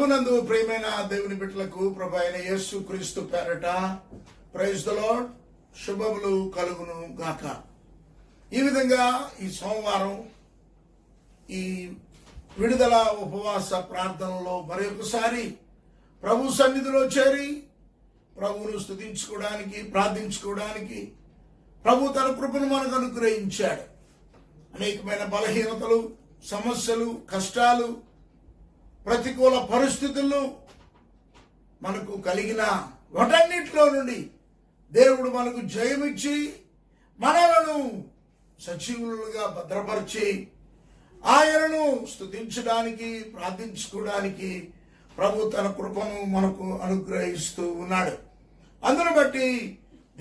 నందు ప్రియమైన దేవుని బిడ్డలకు ప్రభు అయిన యేసు క్రీస్తు పేరట ప్రైజ్ ది లార్డ్ శుభములు కలుగును గాక. ఈ విధంగా ఈ సోమవారం ఈ విడుదల ఉపవాస ప్రార్థనలో మరొకసారి ప్రభు సన్నిధిలో చేరి ప్రభువును స్తుతించుకోవడానికి ప్రార్థించుకోవడానికి ప్రభు తన కృపను మనకు అనుగ్రహించాడు. అనేకమైన బలహీనతలు, సమస్యలు, కష్టాలు, ప్రతికూల పరిస్థితుల్లో మనకు కలిగిన వాటన్నిటిలో నుండి దేవుడు మనకు జయమిచ్చి మనలను సజీవులుగా భద్రపరిచి ఆయనను స్తుతించడానికి ప్రార్థించుకోవడానికి ప్రభు తన కృపను మనకు అనుగ్రహిస్తూ ఉన్నాడు. అందును బట్టి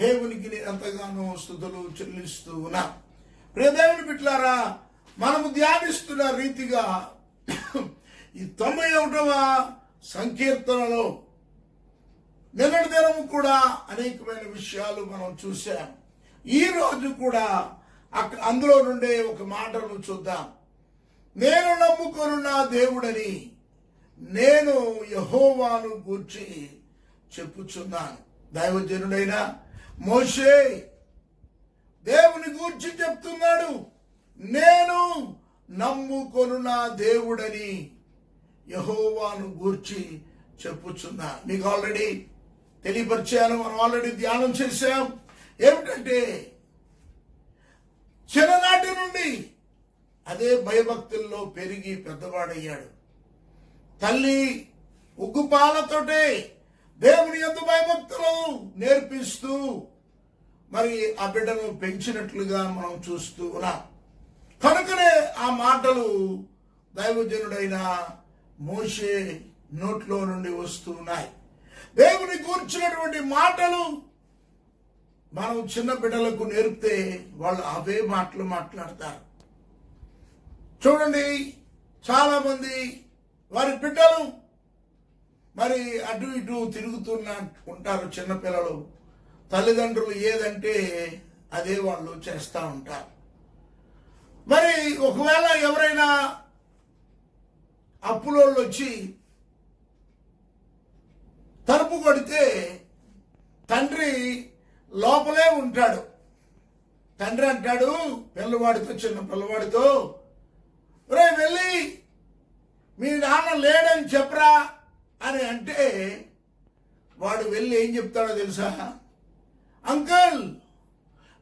దేవునికి ఎంతగానో స్తుతులు చెల్లిస్తూ ఉన్నాం. ప్రియ దేవుని బిడ్డలారా, మనము ధ్యానిస్తున్న రీతిగా ఈ 91వ సంకీర్తనలో నిన్నటి దినము కూడా అనేకమైన విషయాలు మనం చూసాం. ఈ రోజు కూడా అందులో నుండే ఒక మాటను చూద్దాం. నేను నమ్ముకొనున్న దేవుడని నేను యెహోవాను గూర్చి చెప్పుచున్నాను. దైవజనుడైన మోషే దేవుని గూర్చి చెప్తున్నాడు. నేను నమ్ముకొనున్న దేవుడని యెహోవాను గూర్చి చెప్పుచున్నా. మీకు ఆల్రెడీ తెలియపరిచాను, మనం ఆల్రెడీ ధ్యానం చేశాం. ఏమిటంటే చిన్ననాటి నుండి అదే భయభక్తుల్లో పెరిగి పెద్దవాడయ్యాడు. తల్లి ఉగ్గుపాలతోటే దేవుని యందు భయభక్తులు నేర్పిస్తూ మరి ఆ బిడ్డను పెంచినట్లుగా మనం చూస్తూ ఉన్నాం. కనుకనే ఆ మాటలు దైవజనుడైన మోషే నోట్లో నుండి వస్తున్నాయి. దేవుని కూర్చున్నటువంటి మాటలు మనం చిన్న బిడ్డలకు నేర్పితే వాళ్ళు అవే మాటలు మాట్లాడతారు. చూడండి, చాలా మంది వారి బిడ్డలు మరి అటు ఇటు తిరుగుతున్న ఉంటారు. చిన్నపిల్లలు తల్లిదండ్రులు ఏదంటే అదే వాళ్ళు చేస్తూ ఉంటారు. మరి ఒకవేళ ఎవరైనా అప్పులోళ్ళు వచ్చి తలుపు కొడితే తండ్రి లోపలే ఉంటాడు. తండ్రి అంటాడు పిల్లవాడితో, చిన్న పిల్లవాడితో, రే వెళ్ళి మీ నాన్న లేడని చెప్పరా అని అంటే వాడు వెళ్ళి ఏం చెప్తాడో తెలుసా? అంకుల్,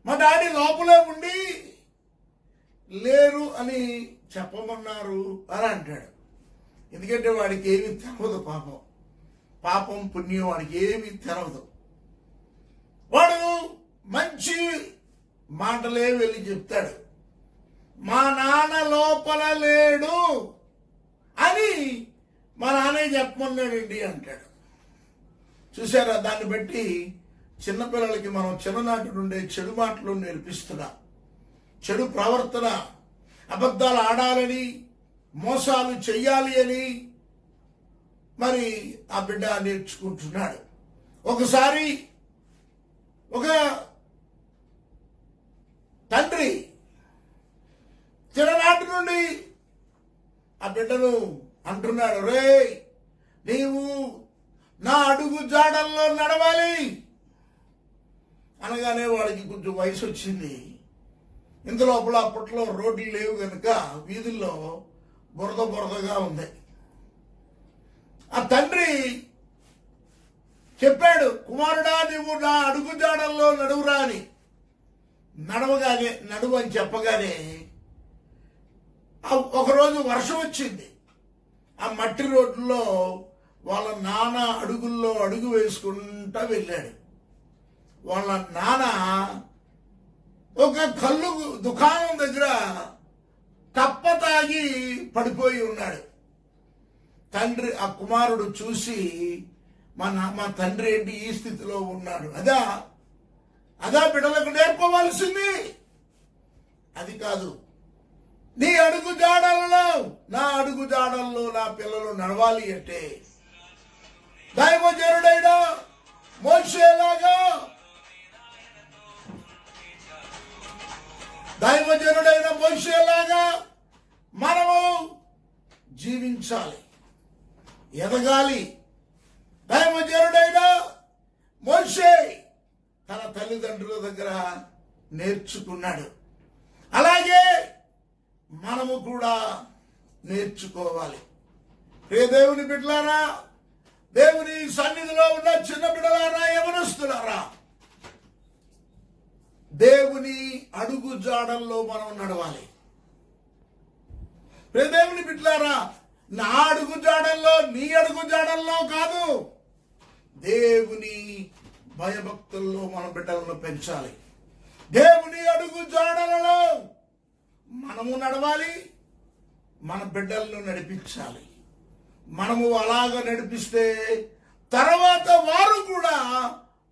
మా డాడీ లోపలే ఉండి లేరు అని చెప్పమన్నారు అని అంటాడు. ఎందుకంటే వాడికి ఏమీ తెలవదు. పాపం పుణ్యం వాడికి ఏమీ తెలవదు. వాడు మంచి మాటలే వెళ్ళి చెప్తాడు. మా నాన్న లోపల లేడు అని మా నాన్నే చెప్పమన్నాడండి అంటాడు. చూసారా? దాన్ని బట్టి చిన్నపిల్లలకి మనం చిన్ననాటి నుండే చెడు మాటలు నేర్పిస్తున్నాం. చెడు ప్రవర్తన, అబద్ధాలు ఆడాలని, మోసాలు చెయ్యాలి అని మరి ఆ బిడ్డ నేర్చుకుంటున్నాడు. ఒకసారి ఒక తండ్రి చిన్ననాటి నుండి ఆ బిడ్డను అంటున్నాడు, రే నీవు నా అడుగు జాడల్లో నడవాలి అనగానే వాడికి కొంచెం వయసు వచ్చింది. ఇంతలోపల అప్పట్లో రోడ్లు లేవు కనుక వీధుల్లో బురదగా ఉంది. ఆ తండ్రి చెప్పాడు, కుమారుడా నీవు నా అడుగు జాడల్లో నడువురా అని. నడువు అని చెప్పగానే ఒకరోజు వర్షం వచ్చింది. ఆ మట్టి రోడ్లో వాళ్ళ నాన్న అడుగుల్లో అడుగు వేసుకుంటా వెళ్ళాడు. వాళ్ళ నాన్న ఒక కళ్ళు దుకాణం దగ్గర తప్ప తాగి పడిపోయి ఉన్నాడు. తండ్రి ఆ కుమారుడు చూసి మా తండ్రి ఏంటి ఈ స్థితిలో ఉన్నాడు, అదా బిడ్డలకు నేర్పవలసింది. అది కాదు, నీ అడుగు జాడల్లో నా అడుగు జాడల్లో నా పిల్లలు నడవాలి అంటే దైవజనుడైన మోషేలాగా దైవజనుడైన మోషేలాగా మనము జీవించాలి. ఎదగాలి. దైవజనుడైన మోషే తన తల్లిదండ్రుల దగ్గర నేర్చుకున్నాడు. అలాగే మనము కూడా నేర్చుకోవాలి. ఏ దేవుని బిడ్డలారా, దేవుని సన్నిధిలో ఉన్న చిన్న బిడ్డలారా, యవనస్తులారా, దేవుని అడుగు జాడల్లో మనం నడవాలి. దేవుని బిడ్డలారా, నా అడుగు జాడల్లో నీ అడుగు జాడల్లో కాదు, దేవుని భయభక్తుల్లో మన బిడ్డలను పెంచాలి. దేవుని అడుగు జాడలలో మనము నడవాలి, మన బిడ్డలను నడిపించాలి. మనము అలాగ నడిపిస్తే తర్వాత వారు కూడా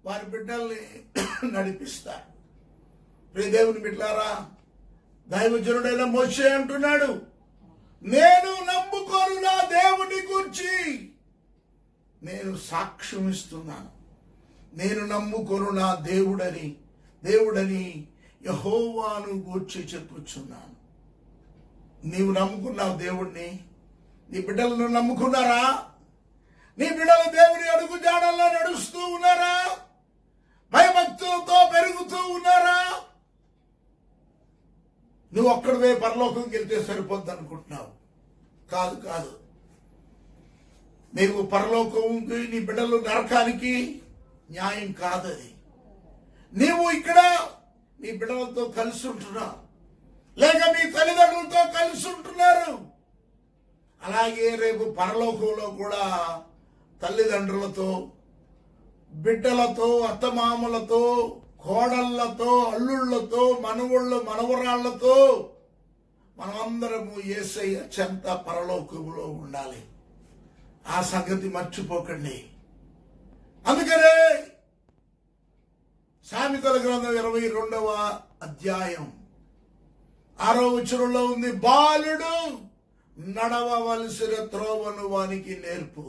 వారి బిడ్డల్ని నడిపిస్తారు. దేవుని బిడ్డలారా, దైవజనుడైన మోషే అంటున్నాడు, నేను నమ్ముకోను నా దేవుని గురించి నేను సాక్ష్యం ఇస్తున్నాను. నేను నమ్ముకోను నా దేవుడని యెహోవాను గూర్చి చెప్పుచున్నాను. నీవు నమ్ముకున్నావు దేవుణ్ణి? నీ బిడ్డలను నమ్ముకున్నారా? నీ బిడ్డలు దేవుని అడుగు జాడల్లో నడుస్తూ ఉన్నారా? భయభక్తులతో పెరుగుతూ ఉన్నారా? నువ్వు ఒక్కడివే పరలోకంకి వెళ్తే సరిపోద్ది అనుకుంటున్నావు. కాదు కాదు. నీవు పరలోకంకి, నీ బిడ్డలు నరకానికి న్యాయం కాదది. నీవు ఇక్కడ నీ బిడ్డలతో కలిసి ఉంటున్నావు, లేక మీ తల్లిదండ్రులతో కలిసి ఉంటున్నారు. అలాగే రేపు పరలోకంలో కూడా తల్లిదండ్రులతో, బిడ్డలతో, అత్తమామలతో, కోడళ్లతో, అల్లుళ్లతో, మనవుళ్ళు, మనవరాళ్లతో మనమందరము యేసయ్య చెంత పరలోకములో ఉండాలి. ఆ సంగతి మర్చిపోకండి. అందుకనే సామెతల గ్రంథం 22వ అధ్యాయం 6వ వచనంలో ఉంది, బాలుడు నడవవలసిన త్రోవను వానికి నేర్పు,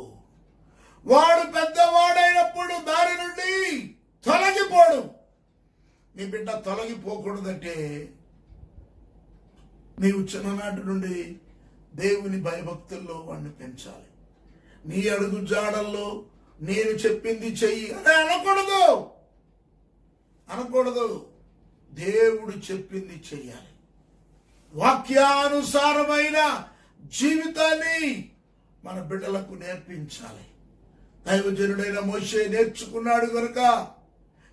వాడు పెద్దవాడైనప్పుడు దారి నుండి తొలగిపోడు. నీ బిడ్డ తొలగిపోకూడదంటే నీవు చిన్ననాటి నుండి దేవుని భయభక్తుల్లో వాడిని పెంచాలి. నీ అడుగు జాడల్లో నేను చెప్పింది చెయ్యి అని అనకూడదు. దేవుడు చెప్పింది చెయ్యాలి. వాక్యానుసారమైన జీవితాన్ని మన బిడ్డలకు నేర్పించాలి. దైవజనుడైన మోషే నేర్చుకున్నాడు కనుక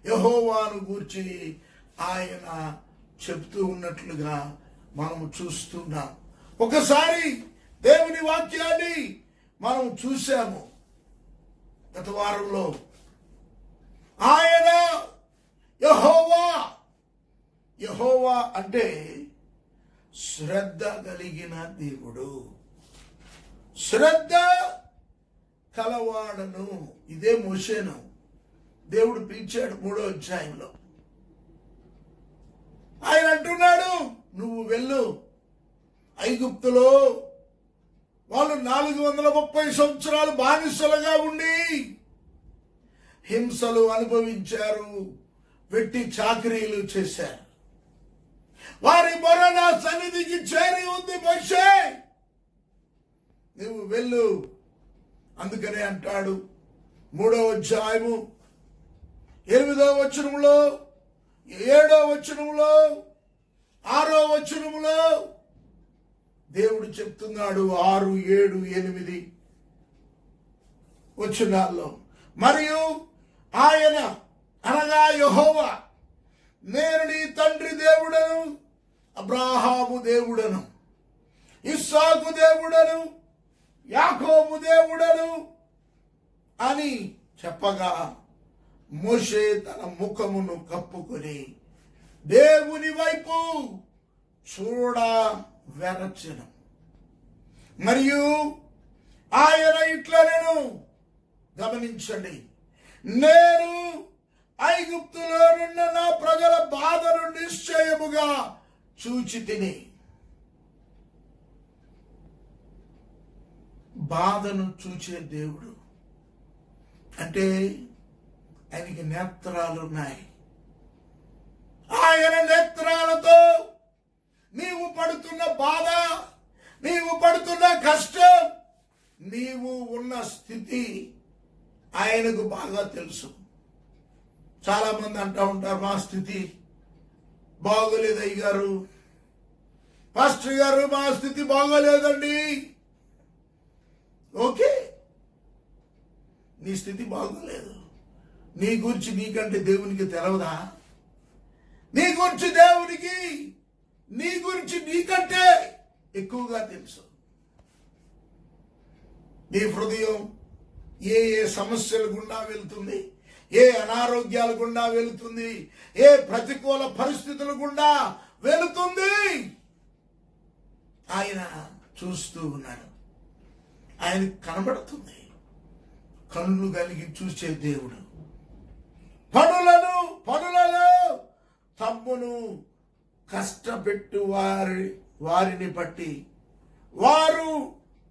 యెహోవాను గూర్చి ఆయన చెప్తూ ఉన్నట్లుగా మనము చూస్తున్నాం. ఒకసారి దేవుని వాక్యాన్ని మనం చూశాము గత వారంలో. ఆయన యెహోవా అంటే శ్రద్ధ కలిగిన దేవుడు, శ్రద్ధ కలవాడను. ఇదే మోషేను దేవుడు పిలిచాడు 3వ అధ్యాయంలో. ఆయన అంటున్నాడు, నువ్వు వెళ్ళు. ఐగుప్తులో వాళ్ళు 430 సంవత్సరాలు బానిసలుగా ఉండి హింసలు అనుభవించారు, వెట్టి చాకరీలు చేశారు. వారి మొర నా సన్నిధికి చేరి ఉంది మోషే, నువ్వు వెళ్ళు. అందుకనే అంటాడు 3వ అధ్యాయము 8వ వచనంలో, 7వ వచనంలో, 6వ వచనంలో దేవుడు చెప్తున్నాడు, 6, 7, 8 వచనాల్లో, మరియు ఆయన అనగా యెహోవా, నేను నీ తండ్రి దేవుడను, అబ్రాహాము దేవుడను, ఇస్సాకు దేవుడను, యాకోబు దేవుడను అని చెప్పగా మోషే తన ముఖమును కప్పుకొని దేవుని వైపు చూడ వెరచెను. మరియు ఆయన ఇట్లనెను, గమనించండి, నేను ఐగుప్తులో నుండి నా ప్రజల బాధను నిశ్చయముగా చూచి తిని. బాధను చూచే దేవుడు అంటే ఆయనకి నేత్రాలున్నాయి. ఆయన నేత్రాలతో నీవు పడుతున్న బాధ, నీవు పడుతున్న కష్టం, నీవు ఉన్న స్థితి ఆయనకు బాగా తెలుసు. చాలా మంది అంటూ ఉంటారు, మా స్థితి బాగోలేదు అయ్యగారు, పాస్టర్ గారు మా స్థితి బాగోలేదండి. ఓకే, నీ స్థితి బాగోలేదు. నీ గురించి నీకంటే దేవునికి తెలవదా? నీ గురించి దేవునికి నీ గురించి నీకంటే ఎక్కువగా తెలుసు. నీ హృదయం ఏ ఏ సమస్యల గుండా వెళ్తుంది, ఏ అనారోగ్యాల గుండా వెళుతుంది, ఏ ప్రతికూల పరిస్థితుల గుండా వెళుతుంది, ఆయన చూస్తూ ఉన్నాడు. ఆయన కనబడుతుంది. కళ్ళు కలిగి చూసే దేవుడు. పనులలో తమ్మును కష్టపెట్టు వారిని బట్టి వారు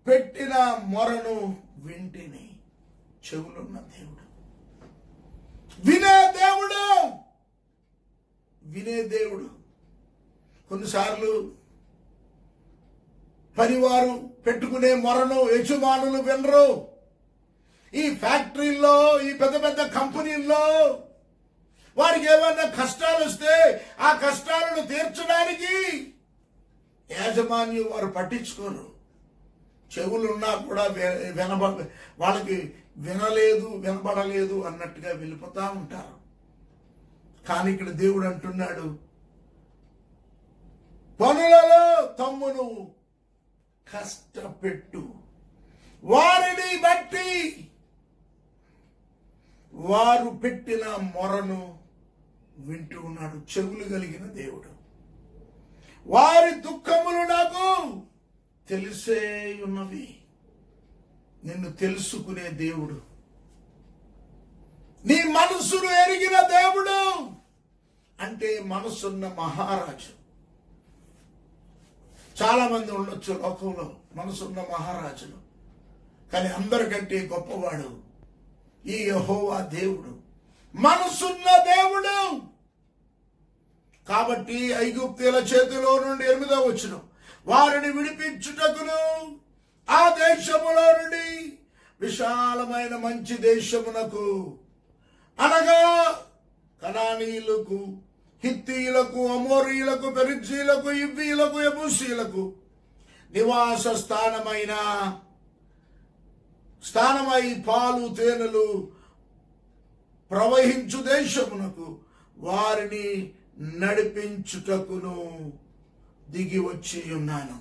పెట్టిన మొరను వింటిని. చెవులున్న దేవుడు, వినే దేవుడు. కొన్నిసార్లు పనివారు పెట్టుకునే మొరను యజమానులు వినరు. ఈ ఫ్యాక్టరీల్లో, ఈ పెద్ద పెద్ద కంపెనీల్లో వారికి ఏమైనా కష్టాలు వస్తే ఆ కష్టాలను తీర్చడానికి యాజమాన్యం వారు పట్టించుకోరు. చెవులున్నా కూడా వాళ్ళకి వినలేదు, వినబడలేదు అన్నట్టుగా వెళ్ళిపోతా ఉంటారు. కానీ ఇక్కడ దేవుడు అంటున్నాడు, పనులలో తమ్మును కష్టపెట్టు వారిని బట్టి వారు పెట్టిన మొరను వింటూ ఉన్నాడు. చెవులు కలిగిన దేవుడు. వారి దుఃఖములు నాకు తెలిసే ఉన్నవి. నిన్ను తెలుసుకునే దేవుడు, నీ మనసును ఎరిగిన దేవుడు. అంటే మనసున్న మహారాజు. చాలా మంది ఉండొచ్చు లోకంలో మనసున్న మహారాజులు, కానీ అందరికంటే గొప్పవాడు ఈ యెహోవా దేవుడు, మనసున్న దేవుడు. కాబట్టి ఐగుప్తీయుల చేతిలో నుండి 8వ వచనం, వారిని విడిపించుటకును ఆ దేశములో నుండి విశాలమైన మంచి దేశమునకు, అనగా కనానీయులకు, హిత్తీయులకు, అమోరీయులకు, పెరిజ్జీయులకు, ఇవ్వీయులకు, యెబూసీయులకు నివాస స్థానమై పాలు తేనెలు ప్రవహించు దేశమునకు వారిని నడిపించుటకును దిగి వచ్చి ఉన్నాను.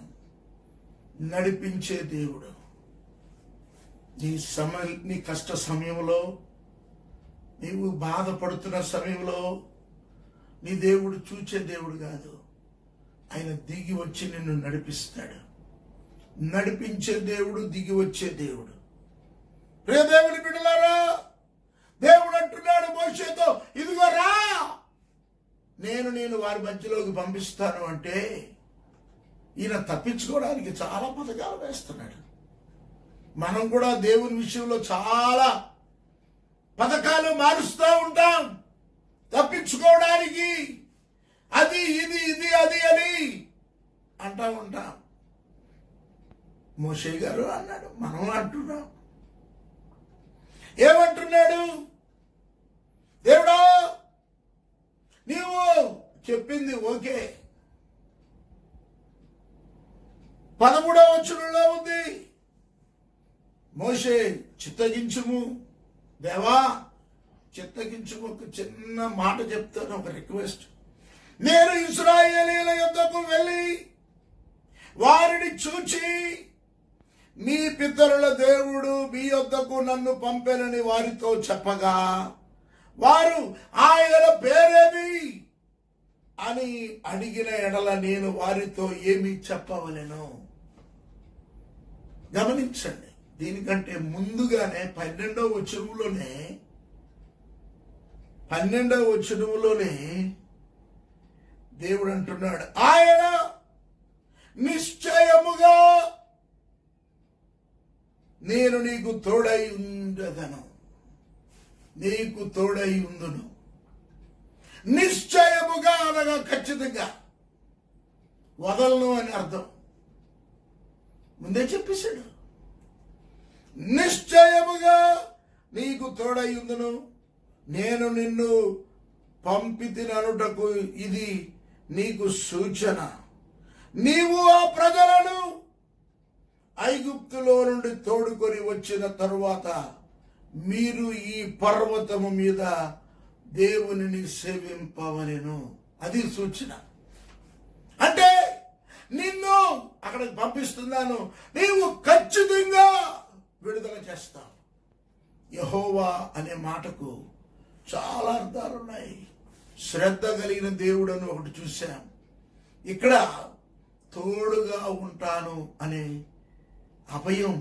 నడిపించే దేవుడు. నీ కష్ట సమయంలో, నీవు బాధపడుతున్న సమయంలో నీ దేవుడు చూచే దేవుడు కాదు. ఆయన దిగి వచ్చి నిన్ను నడిపిస్తాడు. నడిపించే దేవుడు, దిగి వచ్చే దేవుడు. ప్రియ దేవుని బిడ్డలారా, దేవుడు అంటున్నాడు మోషేతో, ఇదిగో రా, నేను వారి మధ్యలోకి పంపిస్తాను. అంటే ఈయన తప్పించుకోవడానికి చాలా పథకాలు వేస్తున్నాడు. మనం కూడా దేవుని విషయంలో చాలా పథకాలు మారుస్తూ ఉంటాం తప్పించుకోవడానికి. అది అది అని అంటా ఉంటాం. మోషే గారు అన్నాడు, మనం అంటున్నాం. ఏమంటున్నాడు? దేవుడా, నీవు చెప్పింది ఓకే. 13వ వచనంలో ఉంది, మోషే చిత్తగించుము. దేవా చిత్తగించుము. ఒక చిన్న మాట చెప్తాను, ఒక రిక్వెస్ట్. నేను ఇశ్రాయేలీయుల యొద్దకు వెళ్ళి వారిని చూచి, మీ పితరుల దేవుడు మీ యొద్దకు నన్ను పంపెనని వారితో చెప్పగా, వారు ఆయన పేరేమి అని అడిగిన ఎడల నేను వారితో ఏమి చెప్పవలెను? గమనించండి, దీనికంటే ముందుగానే 12వ వచనములోనే దేవుడు అంటున్నాడు, ఆయన నిశ్చయముగా నేను నీకు తోడై ఉండదను, నీకు తోడై ఉందును. నిశ్చయముగా అనగా ఖచ్చితంగా, వదలను అని అర్థం. ముందే చెప్పేశాడు. నిశ్చయముగా నీకు తోడయుందును, నేను నిన్ను పంపితిననుటకు ఇది నీకు సూచన. నీవు ఆ ప్రజలను ఐగుప్తులో నుండి తోడుకొని వచ్చిన తరువాత మీరు ఈ పర్వతము మీద దేవునిని సేవింపవలెను. అది సూచన. అంటే నిన్ను అక్కడికి పంపిస్తున్నాను, నీవు ఖచ్చితంగా విడుదల చేస్తావు. యెహోవా అనే మాటకు చాలా అర్థాలున్నాయి. శ్రద్ధ కలిగిన దేవుడు అని ఒకటి చూశాం. ఇక్కడ తోడుగా ఉంటాను అనే అభయం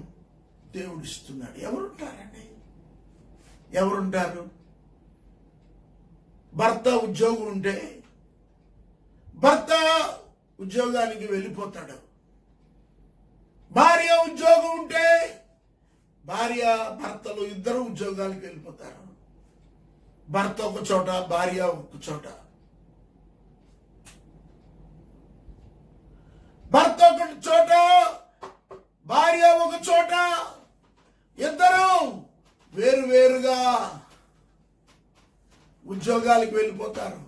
దేవుడిస్తున్నాడు. ఎవరుంటారండి? ఎవరుంటారు? భర్త ఉద్యోగం ఉంటే భర్త ఉద్యోగానికి వెళ్ళిపోతాడు. భార్య ఉద్యోగం ఉంటే భార్య భర్తలు ఇద్దరు ఉద్యోగానికి వెళ్ళిపోతారు. భర్త ఒక చోట, భార్య ఒక చోట. భర్త ఒక చోట, భార్య ఒక చోట, ఇద్దరు వేరువేరుగా ఉద్యోగాలకు వెళ్ళిపోతారు.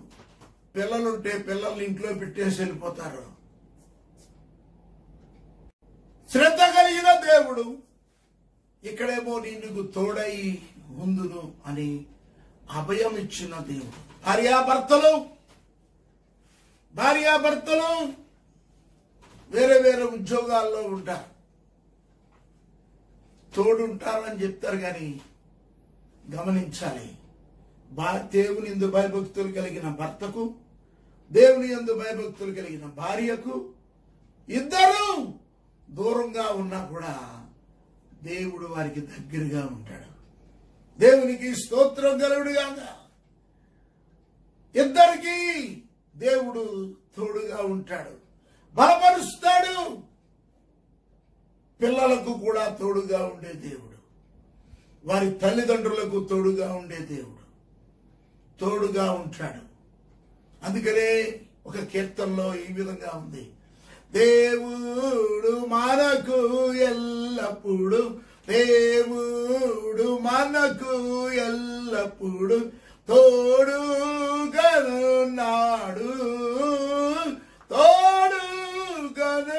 పిల్లలుంటే పిల్లల్ని ఇంట్లో పెట్టేసి వెళ్ళిపోతారు. శ్రద్ధ కలిగిన దేవుడు ఇక్కడేమో నీకు తోడై ఉందును అని అభయం ఇచ్చిన దేవుడు. భార్యాభర్తలు వేరే వేరే ఉద్యోగాల్లో ఉంటారు. తోడుంటారని చెప్తారు, కానీ గమనించాలి, దేవుని యందు భయభక్తులు కలిగిన భర్తకు, దేవుని యందు భయభక్తులు కలిగిన భార్యకు ఇద్దరు దూరంగా ఉన్నా కూడా దేవుడు వారికి దగ్గరగా ఉంటాడు. దేవునికి స్తోత్రం కలుగుడుగా. ఇద్దరికి దేవుడు తోడుగా ఉంటాడు, బలపరుస్తాడు. పిల్లలకు కూడా తోడుగా ఉండే దేవుడు, వారి తల్లిదండ్రులకు తోడుగా ఉండే దేవుడు తోడుగా ఉంటాడు. అందుకనే ఒక కీర్తనలో ఈ విధంగా ఉంది, దేవుడు మనకు ఎల్లప్పుడు, దేవుడు మనకు ఎల్లప్పుడు తోడుగానున్నాడు, తోడుగానున్నాడు.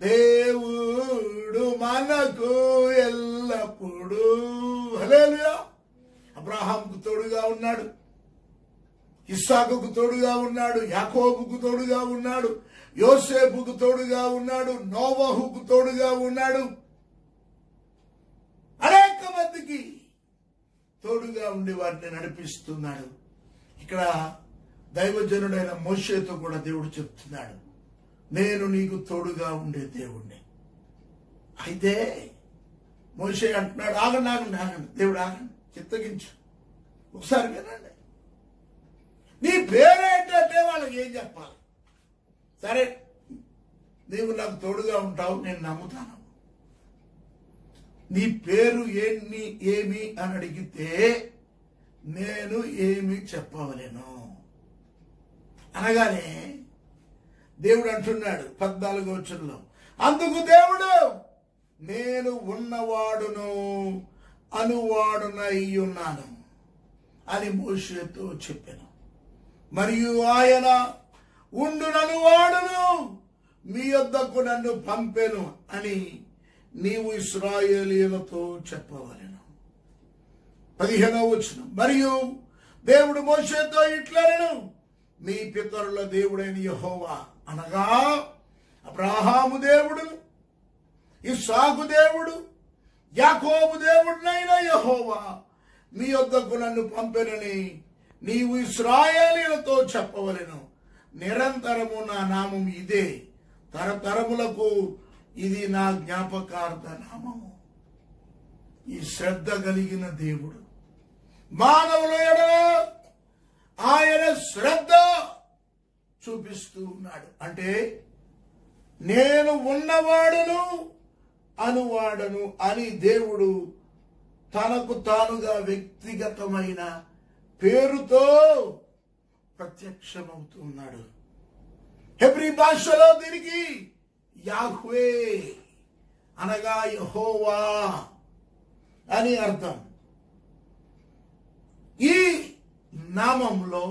దేవుడు మనకు ఎల్లప్పుడు. హల్లెలూయా. అబ్రహాముకు తోడుగా ఉన్నాడు, ఇస్సాకుకు తోడుగా ఉన్నాడు, యాకోబుకు తోడుగా ఉన్నాడు, యోసేపుకు తోడుగా ఉన్నాడు, నోవహుకు తోడుగా ఉన్నాడు. అనేక మందికి తోడుగా ఉండి వారిని నడిపిస్తున్నాడు. ఇక్కడ దైవజనుడైన మోషేతో కూడా దేవుడు చెప్తున్నాడు, నేను నీకు తోడుగా ఉండే దేవుణ్ణి. అయితే మోషే అంటున్నాడు, ఆగండి ఆగండి ఆగండి, దేవుడు ఆగండి, చిత్తగించు, ఒకసారి వినండి. నీ పేరేంటంటే వాళ్ళకి ఏం చెప్పాలి? సరే, నీవు నాకు తోడుగా ఉంటావు, నేను నమ్ముతాను. నీ పేరు ఏమి అని అడిగితే నేను ఏమి చెప్పవలేను అనగానే దేవుడు అంటున్నాడు 14వ వచనంలో, అందుకు దేవుడు నేను ఉన్నవాడును అనువాడునై ఉన్నాను అని మోషేతో చెప్పాను. మరియు ఆయన ఉండునను వాడును మీ యొద్దకు నన్ను పంపెను అని నీవు ఇశ్రాయేలీయులతో చెప్పవలెను. 15వ వచనం, మరియు దేవుడు మోషేతో ఇట్లనెను, మీ పితరుల దేవుడైన యెహోవా అనగా అబ్రహాము దేవుడు, ఇస్సాకు దేవుడు, యాకోబు దేవుడునైన యెహోవా మీ యొద్దకు నన్ను పంపెనని నీవు ఇశ్రాయేలీయులతో చెప్పవలెను. నిరంతరము నా నామం ఇదే, తరతరములకు ఇది నా జ్ఞాపకార్థ నామము. ఈ శ్రద్ధ కలిగిన దేవుడు మానవుల ఎడల ఆయన శ్రద్ధ చూపిస్తూ ఉన్నాడు. అంటే నేను ఉన్నవాడును అనువాడను అని దేవుడు తనకు తానుగా వ్యక్తిగతమైన పేరుతో ప్రత్యక్షమవుతున్నాడు. హెబ్రీ భాషలో దీనికి యాహ్వే అనగా యెహోవా అని అర్థం. ఈ నామంలో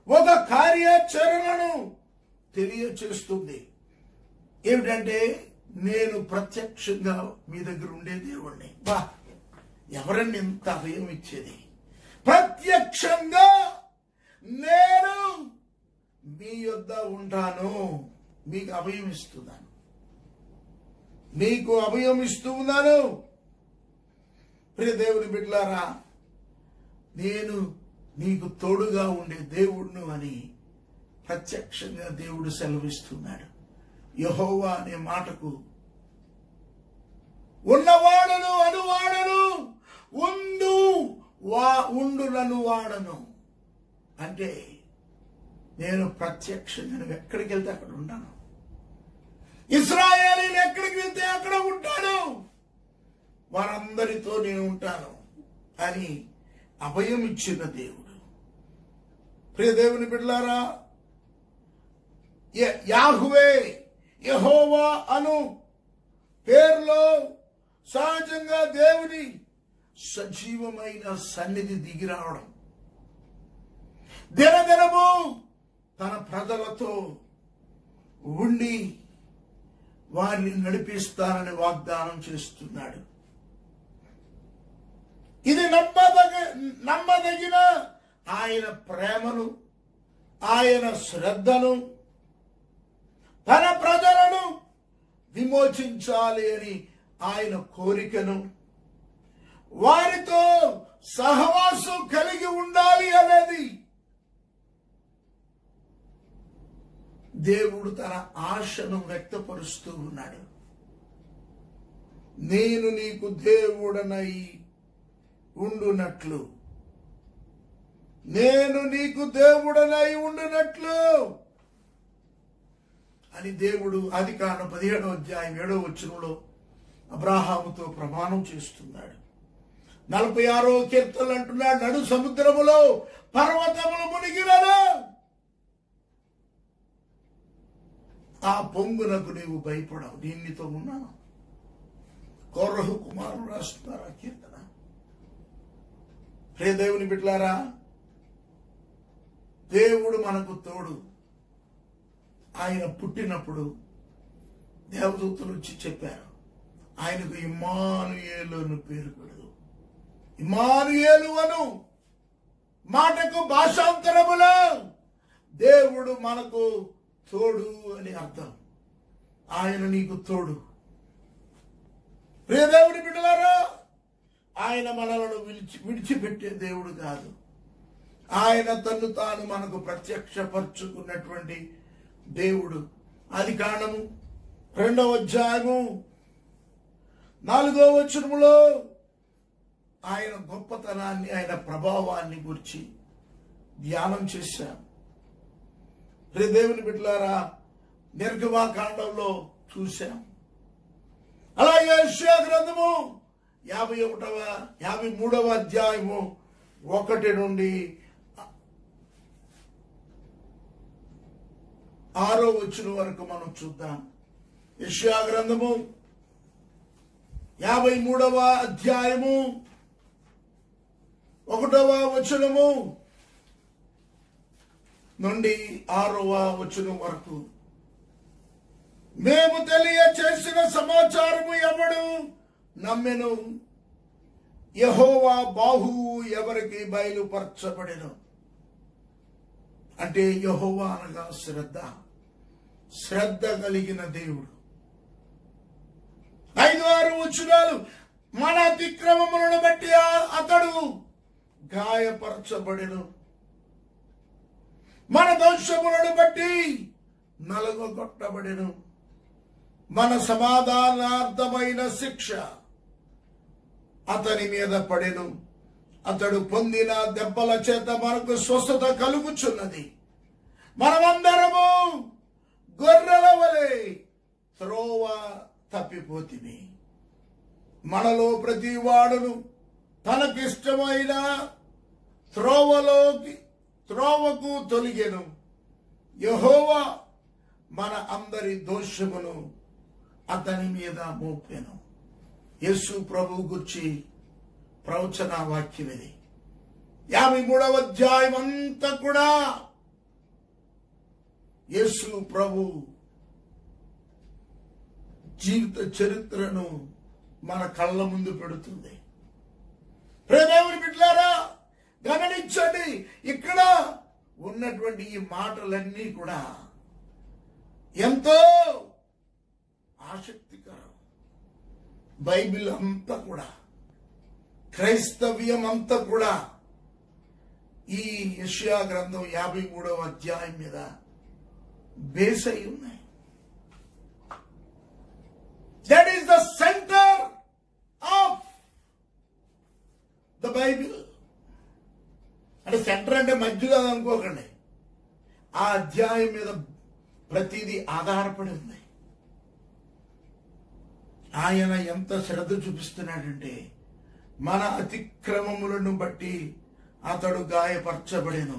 ఒక కార్యాచరణను తెలియచేస్తుంది. ఏమిటంటే నేను ప్రత్యక్షంగా మీ దగ్గర ఉండే దేవుణ్ణి. బా, ఎవరండి ఇంత అభయం ఇచ్చేది? ప్రత్యక్షంగా నేను మీ యొద్ద ఉంటాను, మీకు అభయం ఇస్తున్నాను, మీకు అభయం ఇస్తూ ఉన్నాను. ప్రియ దేవుని బిడ్డలారా, నేను నీకు తోడుగా ఉండే దేవుడును అని ప్రత్యక్షంగా దేవుడు సెలవిస్తున్నాడు. యెహోవా అనే మాటకు ఉన్నవాడను అనువాడను, ఉండులను వాడను అంటే నేను ప్రత్యక్షంగా నువ్వు ఎక్కడికి వెళ్తే అక్కడ ఉంటాను. ఇశ్రాయేలీయులు ఎక్కడికి వెళ్తే అక్కడ ఉంటాను, వారందరితో నేను ఉంటాను అని అభయం ఇచ్చిన దేవుడు. ప్రియ దేవుని బిడ్డలారా, యాహువే యెహోవా అను పేరులో సహజంగా దేవుని సజీవమైన సన్నిధి దిగి రావడం, దినదినము తన ప్రజలతో ఉండి వారిని నడిపిస్తానని వాగ్దానం చేస్తున్నాడు. ఇది నమ్మదగిన ఆయన ప్రేమను, ఆయన శ్రద్ధను, తన ప్రజలను విమోచించాలి అని ఆయన కోరికను, వారితో సహవాసం కలిగి ఉండాలి అనేది దేవుడు తన ఆశను వ్యక్తపరుస్తూ ఉన్నాడు. నేను నీకు దేవుడనై ఉండునట్లు, నేను నీకు దేవుడనై ఉండునట్లు అని దేవుడు ఆదికాండం 17వ అధ్యాయం 7వ వచనంలో అబ్రాహాముతో ప్రమాణం చేస్తున్నాడు. 46వ కీర్తనలు అంటున్నాడు, నడు సముద్రములో పర్వతములు మునిగినను ఆ పొంగునకు నీవు భయపడవు, నేను నీతో ఉన్నాను. కోరహు కుమారుడు రాస్తున్నారు ఆ కీర్తన. ప్రియ దేవుని బిడ్డలారా, దేవుడు మనకు తోడు. ఆయన పుట్టినప్పుడు దేవదూతలు వచ్చి చెప్పారు, ఆయనకు ఇమ్మానుయేలు అని పేరు పెడదు. ఇమ్మానుయేలు అను మాటకు భాషాంతరములో దేవుడు మనకు తోడు అని అర్థం. ఆయన నీకు తోడు. ప్రియ దేవుని బిడ్డలారా, ఆయన మనలను విడిచిపెట్టే దేవుడు కాదు. ఆయన తన్ను తాను మనకు ప్రత్యక్షపరుచుకున్నటువంటి దేవుడు. ఆదికాండము 2వ అధ్యాయము 4వ వచనములో ఆయన గొప్పతనాన్ని, ఆయన ప్రభావాన్ని గురించి ధ్యానం చేశాం. ప్రియ దేవుని బిడ్డలారా, నిర్గమాకాండంలో చూశాం. అలాగే యెషయా గ్రంథము 53వ అధ్యాయము 1 నుండి 6వ వచనం వరకు మనం చూద్దాం. యెషయా గ్రంథము 53వ అధ్యాయము 1వ వచనము నుండి 6వ వచనం వరకు. మేము తెలియచేసిన సమాచారము ఎవడు నమ్మెను? యెహోవా బాహువు ఎవరికి బయలుపరచబడెను? అంటే యెహోవా అనగా శ్రద్ధ కలిగిన దేవుడు. 5-6 వచనాలు, మన అతిక్రమములను బట్టి అతడు గాయపరచబడెను, మన దోషములను బట్టి నలుగొట్టబడెను, మన సమాధానార్థమైన శిక్ష అతని మీద పడెను, అతడు పొందిన దెబ్బల చేత మనకు స్వస్థత కలుగుచున్నది. మనమందరము గొర్రెల వలె త్రోవ తప్పిపోతిమి, మనలో ప్రతి వాడును తనకిష్టమైన త్రోవకు తొలిగెను. యెహోవా మన అందరి దోషమును అతని మీద మోపాను. యేసు ప్రభువు గురించి ప్రవచన వాక్యం ఇది. 53వ అధ్యాయం అంతా కూడా యేసు ప్రభు జీవిత చరిత్రను మన కళ్ళ ముందు పెడుతుంది. ప్రియదేవుని బిడ్డలారా, గమనించండి, ఇక్కడ ఉన్నటువంటి ఈ మాటలన్నీ కూడా ఎంతో ఆసక్తికరం. బైబిల్ అంతా కూడా, క్రైస్తవ్యం అంతా కూడా ఈ యెషయా గ్రంథం 53వ అధ్యాయం మీద బేస్ అయి ఉన్నాయి. That is the centre of the Bible. అంటే సెంటర్ అంటే మధ్యలో అనుకోకండి. ఆ అధ్యాయం మీద ప్రతిదీ ఆధారపడి ఉంది. ఆయన ఎంత శ్రద్ధ చూపిస్తున్నాడంటే, మన అతిక్రమములను బట్టి అతడు గాయపరచబడెను,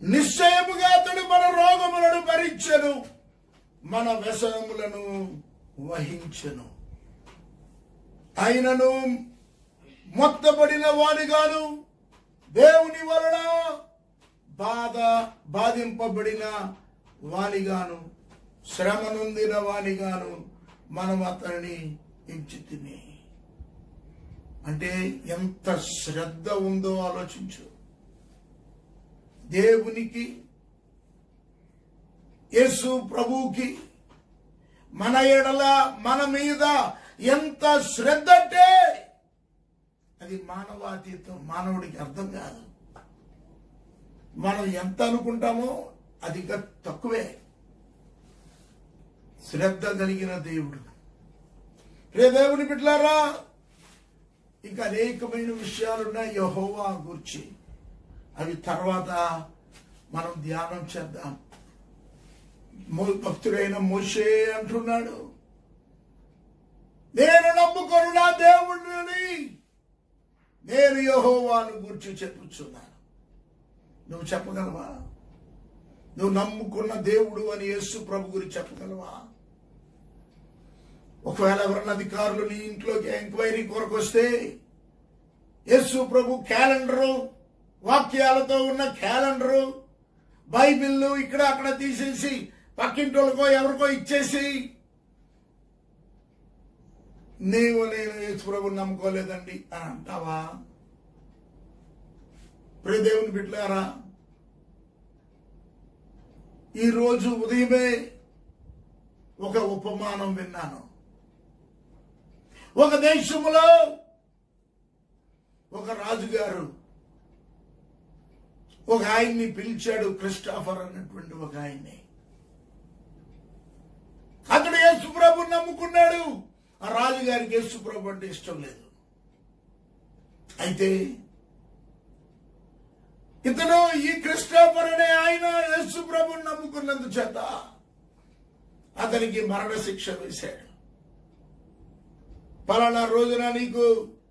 నిశ్చయముగా అతడు మన రోగములను భరించెను, మన వ్యసనములను వహించెను. ఆయనను మొత్తబడిన వానిగాను, దేవుని వలన బాధింపబడిన వానిగాను, శ్రమ నొందిన వానిగాను మనం అతనిని ఎంచితిమి. అంటే ఎంత శ్రద్ధ ఉందో ఆలోచించు. దేవునికి, యేసు ప్రభువుకి మన ఎడల, మన మీద ఎంత శ్రద్ధ అంటే అది మానవాతీతం. మానవుడికి అర్థం కాదు. మనం ఎంత అనుకుంటామో అది తక్కువే. శ్రద్ధ కలిగిన దేవుడు. రే దేవుని బిడ్డలారా, ఇంకా అనేకమైన విషయాలున్నాయి యెహోవా గురించి. అవి తర్వాత మనం ధ్యానం చేద్దాం. భక్తుడైన మోషే అంటున్నాడు, నేను నమ్ముకొను నా దేవుడిని, నేను యెహోవాను గురించి చెప్పుచున్నాను. నువ్వు చెప్పగలవా? నువ్వు నమ్ముకున్న దేవుడు అని యేసు ప్రభు గురించి చెప్పగలవా? ఒకవేళ ఎవరన్నా అధికారులు నీ ఇంట్లోకి ఎంక్వైరీ కొరకు వస్తే, యేసు ప్రభు క్యాలెండరు, వాక్యాలతో ఉన్న క్యాలెండరు, బైబిల్ ఇక్కడ అక్కడ తీసేసి పక్కింటోళ్ళకో ఎవరికో ఇచ్చేసి, నేను యేసు ప్రభుని నమ్ముకోలేదండి అని అంటావా? ప్రియ దేవుని బిడ్డలారా, ఈరోజు ఉదయమే ఒక ఉపమానం విన్నాను. ఒక దేశంలో ఒక రాజుగారు ఒక ఆయన్ని పిలిచాడు, క్రిస్టోఫర్ అన్నటువంటి ఒక ఆయన్ని. అతడు యేసు ప్రభుని నమ్ముకున్నాడు. ఆ రాజుగారికి యేసు ప్రభు అంటే ఇష్టం లేదు. అయితే ఇతను, ఈ క్రిస్టోఫర్ అనే ఆయన యేసు ప్రభుని నమ్ముకున్నందు చేత అతనికి మరణశిక్ష వేశాడు. పలానా రోజున నీకు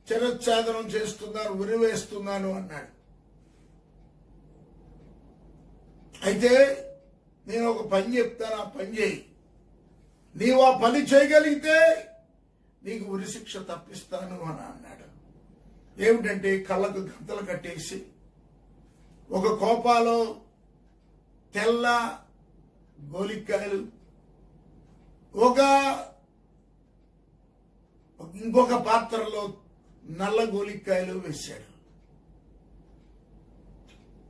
శిరచ్ఛేదనం చేస్తున్నాను, ఉరివేస్తున్నాను అన్నాడు. అయితే నేను ఒక పని చెప్తాను, ఆ పని చేయి. నీవు ఆ పని చేయగలిగితే నీకు ఉరిశిక్ష తప్పిస్తాను అని అన్నాడు. ఏమిటంటే, కళ్ళకు గంతలు కట్టేసి ఒక కోపాలో తెల్ల గోలికాయలు, ఇంకొక పాత్రలో నల్ల గోలికాయలు వేశాడు.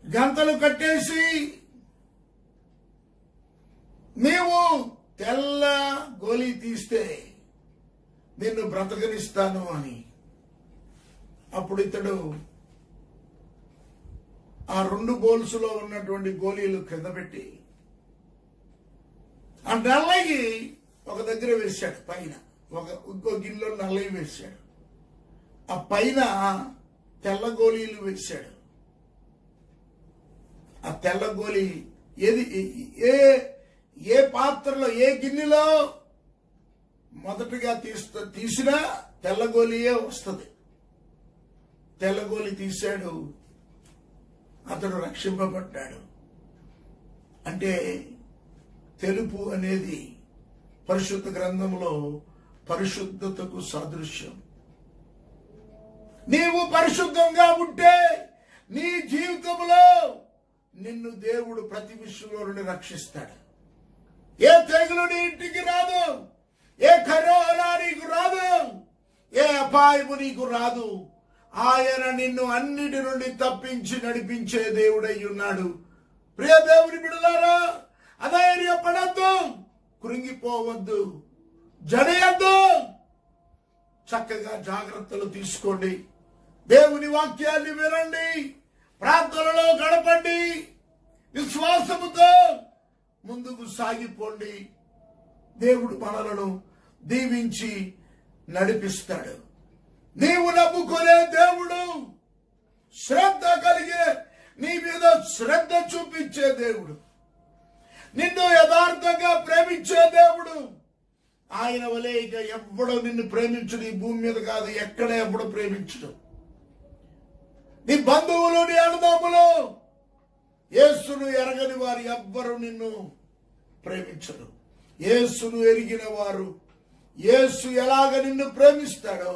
గంతలు కట్టేసి, నీవు తెల్ల గోలి తీస్తే నిన్ను బ్రతకనిస్తాను అని. అప్పుడు ఇతడు ఆ 2 బోల్స్లో ఉన్నటువంటి గోళీలు కింద పెట్టి ఆ నల్లయి ఒక దగ్గర వేశాడు, పైన ఇంకో గిన్నెలో నల్లయి వేశాడు, ఆ పైన తెల్ల గోళీలు వేశాడు. ఆ తెల్ల గోళీ ఏది, ఏ పాత్రలో, ఏ గిన్నెలో మొదటగా తీసినా తెల్ల గోళీయే వస్తుంది. తెల్ల గోళీ తీశాడు. అతడు రక్షింపబడ్డాడు. అంటే తెలుపు అనేది పరిశుద్ధ గ్రంథంలో పరిశుద్ధతకు సాదృశ్యం. నీవు పరిశుద్ధంగా ఉంటే నీ జీవితంలో నిన్ను దేవుడు ప్రతి విషయంలో నుండి రక్షిస్తాడు. ఏ తెగులు నీ ఇంటికి రాదు, ఏ కరోనా నీకు రాదు, ఏ అపాయము నీకు రాదు. ఆయన నిన్ను అన్నిటి నుండి తప్పించి నడిపించే దేవుడై ఉన్నాడు. ప్రియ దేవుని బిడ్డలారా, అధైర్యపడద్దు, కృంగిపోవద్దు, జడియద్దు. చక్కగా జాగ్రత్తలు తీసుకోండి. దేవుని వాక్యాన్ని వినండి, ప్రార్థనలో గడపండి, విశ్వాసముతో ముందుకు సాగిపోండి. దేవుడు మనలను దీవించి నడిపిస్తాడు. నీవు నమ్ముకునే దేవుడు శ్రద్ధ కలిగే, నీ మీద శ్రద్ధ చూపించే దేవుడు, నిన్ను యథార్థంగా ప్రేమించే దేవుడు. ఆయన వలె ఇక ఎవ్వడో నిన్ను ప్రేమించుడు ఈ భూమి మీద కాదు, ఎక్కడ ఎవ్వడో ప్రేమించుడు. నీ బంధువులు, నీ అన్నదమ్ములు, యేసును ఎరగని వారు ఎవ్వరు నిన్ను ప్రేమించరు. యేసును ఎరిగిన వారు యేసు ఎలాగ నిన్ను ప్రేమిస్తాడో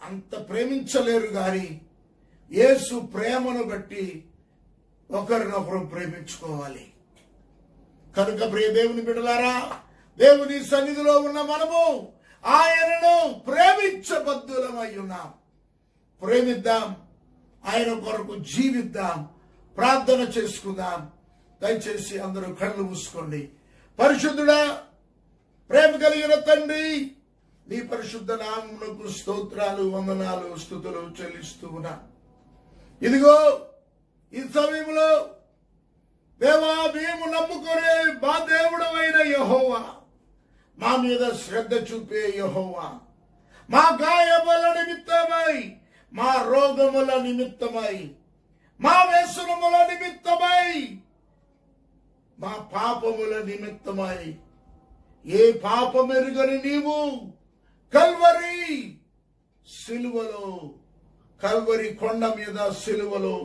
అంత ప్రేమించలేరు. గాని యేసు ప్రేమను బట్టి ఒకరినొకరు ప్రేమించుకోవాలి. కనుక ప్రియ దేవుని బిడ్డలారా, దేవుని సన్నిధిలో ఉన్న మనము ఆయనను ప్రేమించబద్దులమై ఉన్నాం. ప్రేమిద్దాం, ఆయన కొరకు జీవిద్దాం, ప్రార్థన చేసుకుందాం. దయచేసి అందరూ కళ్ళు మూసుకోండి. పరిశుద్ధుడా, ప్రేమ కలిగిన తండ్రి, నీ పరిశుద్ధ నామమునకు స్తోత్రాలు, వందనాలు, స్తుతులు చెల్లిస్తూ ఉన్నా. ఇదిగో ఈ సమయంలో దేవా, మేము నమ్ముకునే మా దేవుడవైన యెహోవా, మా మీద శ్రద్ధ చూపే యెహోవా, మా గాయముల నిమిత్తమై, మా రోగముల నిమిత్తమై, మా వ్యసనముల నిమిత్తమై, మా పాపముల నిమిత్తమై, ఏ పాపమెరుగని నీవు కల్వరి సిలువలో, కల్వరి కొండ మీద సిలువలో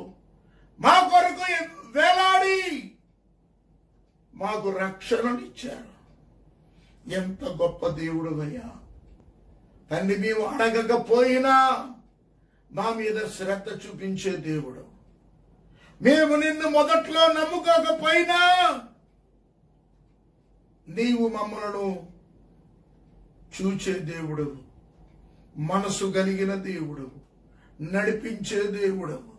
మా కొరకు వేలాడి మాకు రక్షణనిచ్చారు. ఎంత గొప్ప దేవుడవయ్యా తండ్రి. మేము అడగకపోయినా మా మీద శ్రద్ధ చూపించే దేవుడు. మేము నిన్ను మొదట్లో నమ్ముకోకపోయినా నీవు మమ్మలను చూచే దేవుడు, మనసు కలిగిన దేవుడు, నడిపించే దేవుడవు,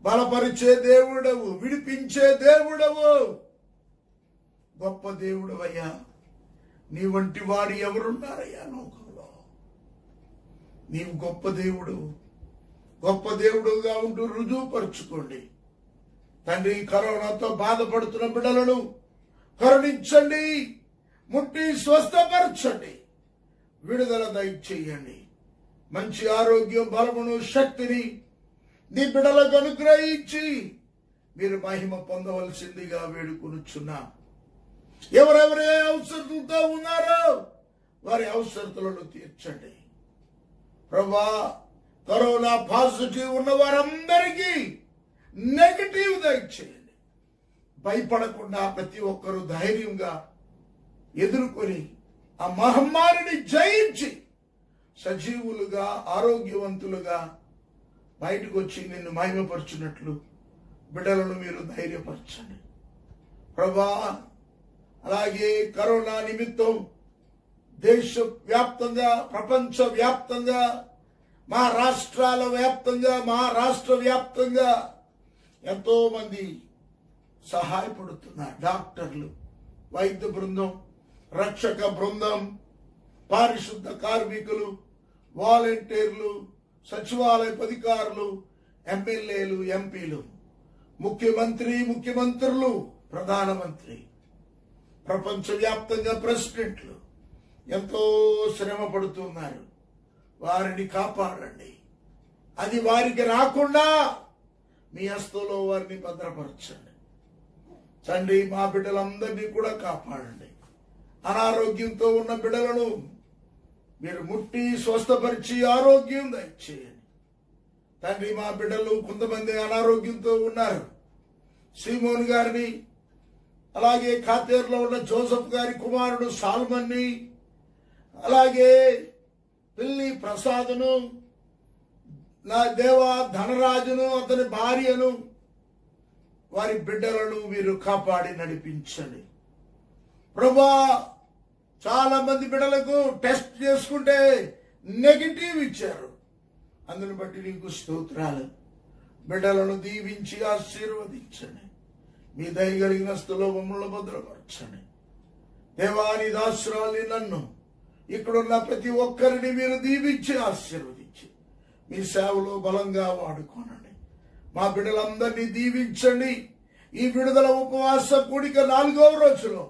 బలపరిచే దేవుడవు, విడిపించే దేవుడవు, గొప్ప దేవుడవయ్యా. నీ వంటి వాడు ఎవరున్నారయ్యా లోకంలో? నీవు గొప్ప దేవుడు, గొప్ప దేవుడుగా ఉంటూ రుజువుపరుచుకోండి తండ్రి. కరోనాతో బాధపడుతున్న బిడ్డలను కరుణించండి, ముట్టి స్వస్థపరచండి, విడుదల దయచేయండి. మంచి ఆరోగ్యం, బలమును, శక్తిని నీ బిడ్డలకు అనుగ్రహించి మీరు మహిమ పొందవలసిందిగా వేడుకొనుచున్నాం. ఎవరెవరే అవసరతలతో ఉన్నారో వారి అవసరతలను తీర్చండి ప్రభా. కరోనా పాజిటివ్ ఉన్న వారందరికీ నెగటివ్ దయచేయండి. భయపడకుండా ప్రతి ఒక్కరూ ధైర్యంగా ఎదుర్కొని ఆ మహమ్మారిని జయించి సజీవులుగా, ఆరోగ్యవంతులుగా బయటకు వచ్చి నిన్ను మహిమపరచున్నట్లు బిడ్డలను మీరు ధైర్యపరచండి ప్రభా. అలాగే కరోనా నిమిత్తం దేశవ్యాప్తంగా, ప్రపంచ వ్యాప్తంగా, మా రాష్ట్రాల వ్యాప్తంగా, మా రాష్ట్ర వ్యాప్తంగా ఎంతో మంది సహాయపడుతున్నారు. డాక్టర్లు, వైద్య బృందం, రక్షక బృందం, పారిశుద్ధ కార్మికులు, వాలంటీర్లు, సచివాలయ అధికారులు, ఎమ్మెల్యేలు, ఎంపీలు, ముఖ్యమంత్రి, ముఖ్యమంత్రులు, ప్రధానమంత్రి, ప్రపంచవ్యాప్తంగా ప్రెసిడెంట్లు ఎంతో శ్రమ పడుతున్నారు. వారిని కాపాడండి. అది వారికి రాకుండా మీ హస్తంలో వారిని భద్రపరచండి తండ్రి. మా బిడ్డలందరినీ కూడా కాపాడండి. అనారోగ్యంతో ఉన్న బిడ్డలను మీరు ముట్టి స్వస్థపరిచి ఆరోగ్యం దయచేయండి తండ్రి. మా బిడ్డలు కొంతమంది అనారోగ్యంతో ఉన్నారు, సీమోన్ గారిని, అలాగే ఖాతేరులో ఉన్న జోసెఫ్ గారి కుమారుడు సాల్మన్ని, అలాగే పిల్లి ప్రసాదును, నా దేవా ధనరాజును, అతని భార్యను, వారి బిడ్డలను మీరు కాపాడి నడిపించండి ప్రభా. చాలా మంది బిడ్డలకు టెస్ట్ చేసుకుంటే నెగిటివ్ ఇచ్చారు. అందుని బట్టి నీకు స్తోత్రాలు. బిడ్డలను దీవించి ఆశీర్వదించండి. మీ దయ కలిగిన స్థులో మమ్మల్ని భద్రపరచండి. దేవాని దాసురాలి నన్ను, ఇక్కడున్న ప్రతి ఒక్కరిని మీరు దీవించి ఆశీర్వదించి మీ సేవలో బలంగా వాడుకోనండి. మా బిడ్డలందరినీ దీవించండి. ఈ విడుదల ఉపవాస కూడిక 4వ రోజులో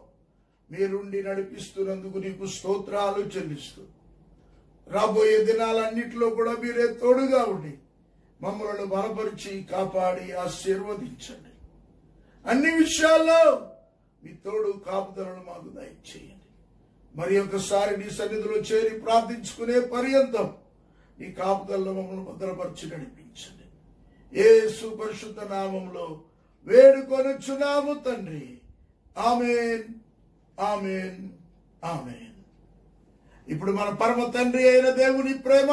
మీరుండి నడిపిస్తున్నందుకు నీకు స్తోత్రాలు చెల్లిస్తూ, రాబోయే దినాలన్నింటిలో కూడా మీరే తోడుగా ఉండి మమ్మల్ని బలపరిచి కాపాడి ఆశీర్వదించండి. అన్ని విషయాల్లో మీ తోడు కాపుదలను మాకు దయచేయండి. మరి ఒకసారి నీ సన్నిధిలో చేరి ప్రార్థించుకునే పర్యంతం నీ కాపుదలను మమ్మల్ని భద్రపరిచి నడిపించండి. యేసు పరిశుద్ధ నామములో వేడుకొనుచున్నాము తండ్రి. ఆమేన్, ఆమేన్, ఆమేన్. ఇప్పుడు మన పరమ తండ్రి అయిన దేవుని ప్రేమ,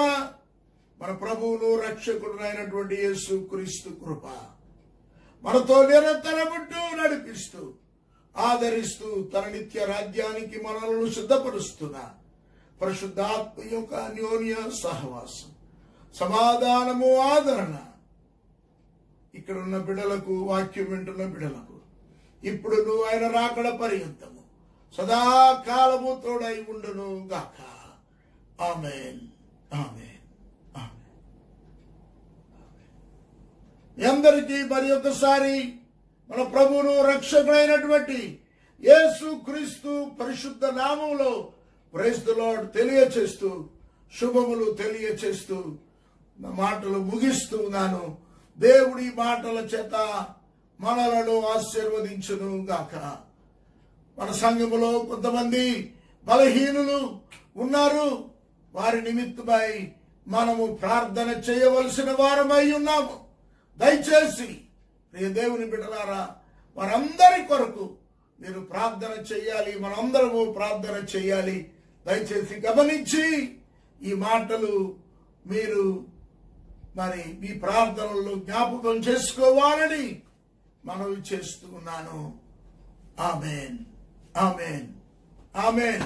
మన ప్రభువును రక్షకుడు అయినటువంటి యేసు క్రీస్తు కృప మనతో నిరంతరముంటూ నడిపిస్తూ ఆదరిస్తూ తన నిత్య రాజ్యానికి మనలను సిద్ధపరుస్తున్న పరిశుద్ధాత్మ యొక్క అన్యోన్య సహవాసం, సమాధానము, ఆదరణ ఇక్కడున్న బిడ్డలకు, వాక్యం వింటున్న బిడ్డలకు ఇప్పుడు నువ్వు ఆయన రాకడ పర్యంతము సదాకాలము తోడై ఉండును గాక. ఆమేన్, ఆమేన్, ఆమేన్. అందరికీ మరి ఒకసారి మన ప్రభువును రక్షకుడైనటువంటి యేసు క్రీస్తు పరిశుద్ధ నామములో ప్రైజ్ ది లార్డ్ తెలియచేస్తూ, శుభములు తెలియచేస్తూ నా మాటలు ముగిస్తున్నాను. దేవుడి మాటల చేత మనలను ఆశీర్వదించును గాక. మన సంఘములో కొంతమంది బలహీనులు ఉన్నారు. వారి నిమిత్తమై మనము ప్రార్థన చేయవలసిన వారమై ఉన్నాము. దయచేసి ప్రియ దేవుని బిడ్డలారా, వారందరి కొరకు మీరు ప్రార్థన చేయాలి. మనందరము ప్రార్థన చేయాలి. దయచేసి గమనించి ఈ మాటలు మీరు మరి మీ ప్రార్థనలో జ్ఞాపకం చేసుకోవాలని మనవి చేస్తున్నాను. ఆమేన్, ఆమేన్, ఆమేన్.